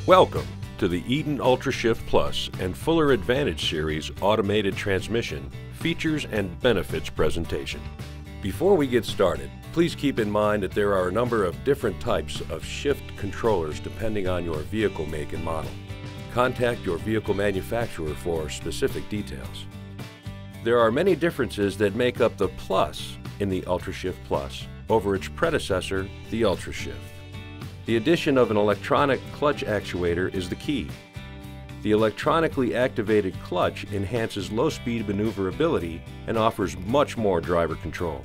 Welcome to the Eaton UltraShift Plus and Fuller Advantage Series Automated Transmission Features and Benefits presentation. Before we get started, please keep in mind that there are a number of different types of shift controllers depending on your vehicle make and model. Contact your vehicle manufacturer for specific details. There are many differences that make up the Plus in the UltraShift Plus over its predecessor, the UltraShift. The addition of an electronic clutch actuator is the key. The electronically activated clutch enhances low-speed maneuverability and offers much more driver control.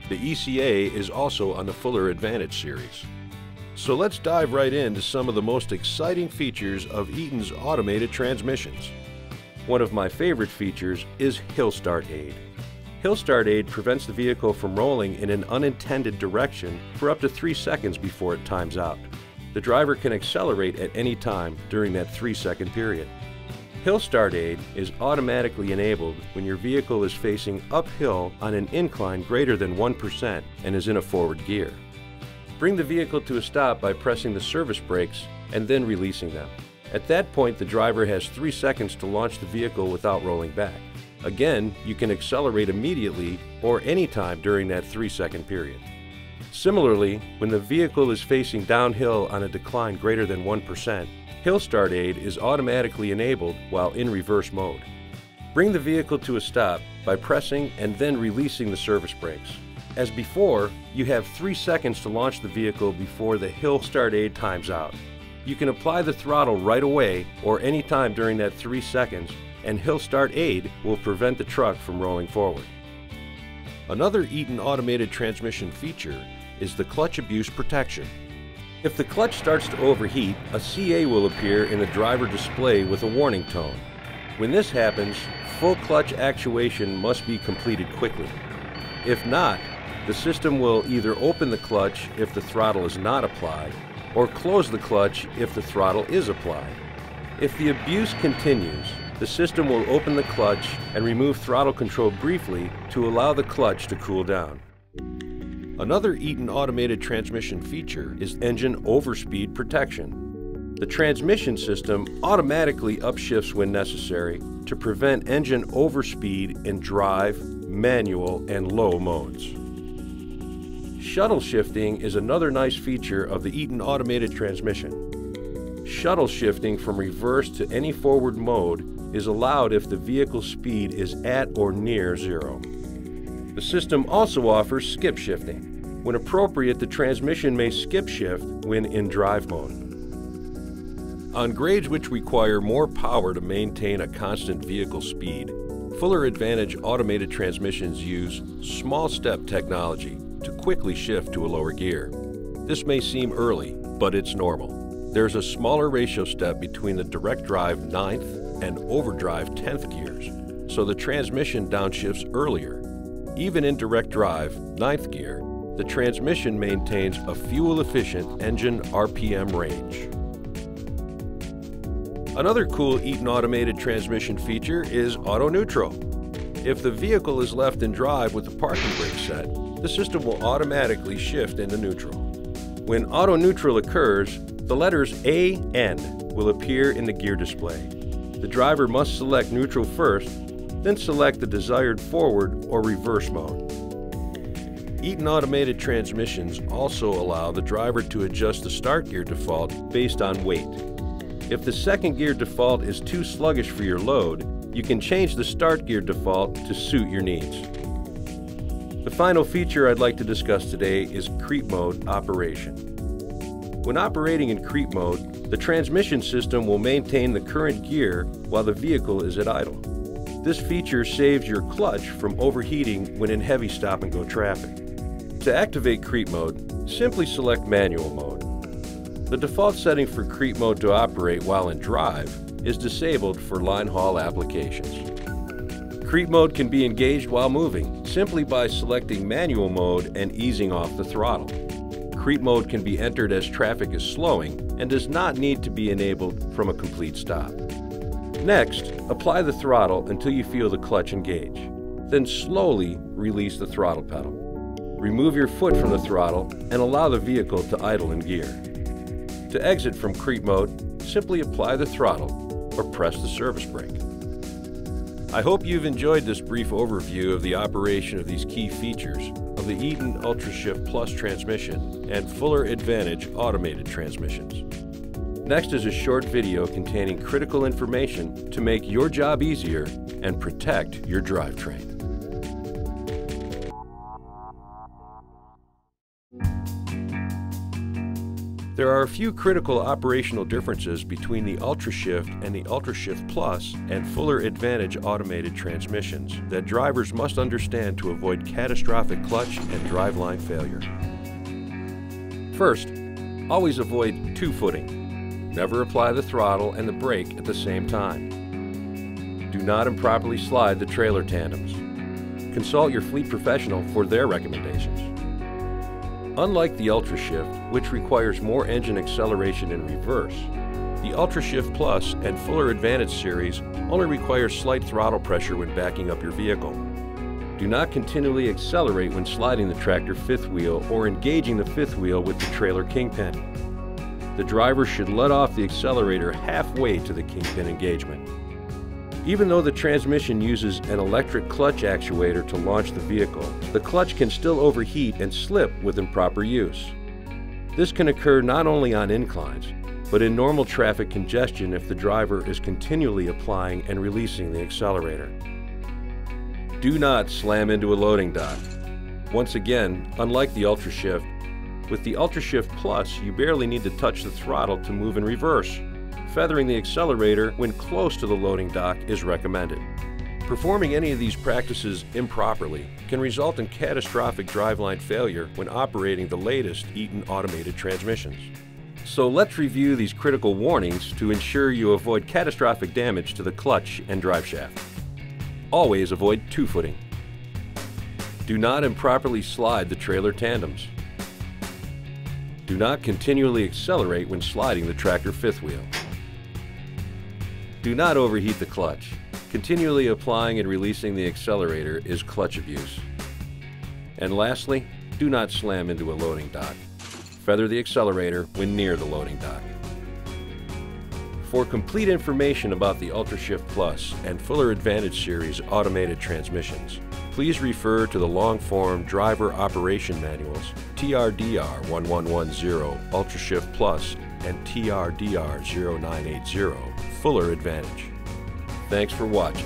The ECA is also on the Fuller Advantage series. So let's dive right into some of the most exciting features of Eaton's automated transmissions. One of my favorite features is Hill Start Aid. Hill Start Aid prevents the vehicle from rolling in an unintended direction for up to 3 seconds before it times out. The driver can accelerate at any time during that 3-second period. Hill Start Aid is automatically enabled when your vehicle is facing uphill on an incline greater than 1% and is in a forward gear. Bring the vehicle to a stop by pressing the service brakes and then releasing them. At that point, the driver has 3 seconds to launch the vehicle without rolling back. Again, you can accelerate immediately or anytime during that 3-second period. Similarly, when the vehicle is facing downhill on a decline greater than 1%, Hill Start Aid is automatically enabled while in reverse mode. Bring the vehicle to a stop by pressing and then releasing the service brakes. As before, you have 3 seconds to launch the vehicle before the Hill Start Aid times out. You can apply the throttle right away or anytime during that 3 seconds, and Hill Start Aid will prevent the truck from rolling forward. Another Eaton automated transmission feature is the clutch abuse protection. If the clutch starts to overheat, a CA will appear in the driver display with a warning tone. When this happens, full clutch actuation must be completed quickly. If not, the system will either open the clutch if the throttle is not applied, or close the clutch if the throttle is applied. If the abuse continues, the system will open the clutch and remove throttle control briefly to allow the clutch to cool down. Another Eaton automated transmission feature is engine overspeed protection. The transmission system automatically upshifts when necessary to prevent engine overspeed in drive, manual, and low modes. Shuttle shifting is another nice feature of the Eaton automated transmission. Shuttle shifting from reverse to any forward mode is allowed if the vehicle speed is at or near 0. The system also offers skip shifting. When appropriate, the transmission may skip shift when in drive mode. On grades which require more power to maintain a constant vehicle speed, Fuller Advantage automated transmissions use small step technology to quickly shift to a lower gear. This may seem early, but it's normal. There's a smaller ratio step between the direct drive 9th and overdrive 10th gears, so the transmission downshifts earlier. Even in direct drive 9th gear, the transmission maintains a fuel-efficient engine RPM range. Another cool Eaton automated transmission feature is auto neutral. If the vehicle is left in drive with the parking brake set, the system will automatically shift into neutral. When auto neutral occurs, the letters AN will appear in the gear display. The driver must select neutral first, then select the desired forward or reverse mode. Eaton automated transmissions also allow the driver to adjust the start gear default based on weight. If the second gear default is too sluggish for your load, you can change the start gear default to suit your needs. The final feature I'd like to discuss today is creep mode operation. When operating in creep mode, the transmission system will maintain the current gear while the vehicle is at idle. This feature saves your clutch from overheating when in heavy stop-and-go traffic. To activate creep mode, simply select manual mode. The default setting for creep mode to operate while in drive is disabled for line haul applications. Creep mode can be engaged while moving simply by selecting manual mode and easing off the throttle. Creep mode can be entered as traffic is slowing and does not need to be enabled from a complete stop. Next, apply the throttle until you feel the clutch engage. Then slowly release the throttle pedal. Remove your foot from the throttle and allow the vehicle to idle in gear. To exit from creep mode, simply apply the throttle or press the service brake. I hope you've enjoyed this brief overview of the operation of these key features of the Eaton UltraShift Plus transmission and Fuller Advantage automated transmissions. Next is a short video containing critical information to make your job easier and protect your drivetrain. There are a few critical operational differences between the UltraShift and the UltraShift Plus and Fuller Advantage automated transmissions that drivers must understand to avoid catastrophic clutch and driveline failure. First, always avoid two-footing. Never apply the throttle and the brake at the same time. Do not improperly slide the trailer tandems. Consult your fleet professional for their recommendations. Unlike the UltraShift, which requires more engine acceleration in reverse, the UltraShift Plus and Fuller Advantage series only require slight throttle pressure when backing up your vehicle. Do not continually accelerate when sliding the tractor fifth wheel or engaging the fifth wheel with the trailer kingpin. The driver should let off the accelerator halfway to the kingpin engagement. Even though the transmission uses an electric clutch actuator to launch the vehicle, the clutch can still overheat and slip with improper use. This can occur not only on inclines, but in normal traffic congestion if the driver is continually applying and releasing the accelerator. Do not slam into a loading dock. Once again, unlike the UltraShift, with the UltraShift Plus, you barely need to touch the throttle to move in reverse. Feathering the accelerator when close to the loading dock is recommended. Performing any of these practices improperly can result in catastrophic driveline failure when operating the latest Eaton automated transmissions. So let's review these critical warnings to ensure you avoid catastrophic damage to the clutch and driveshaft. Always avoid two-footing. Do not improperly slide the trailer tandems. Do not continually accelerate when sliding the tractor fifth wheel. Do not overheat the clutch. Continually applying and releasing the accelerator is clutch abuse. And lastly, do not slam into a loading dock. Feather the accelerator when near the loading dock. For complete information about the UltraShift Plus and Fuller Advantage series automated transmissions, please refer to the long-form Driver Operation Manuals TRDR 1110 UltraShift Plus and TRDR 0980 Fuller Advantage. Thanks for watching.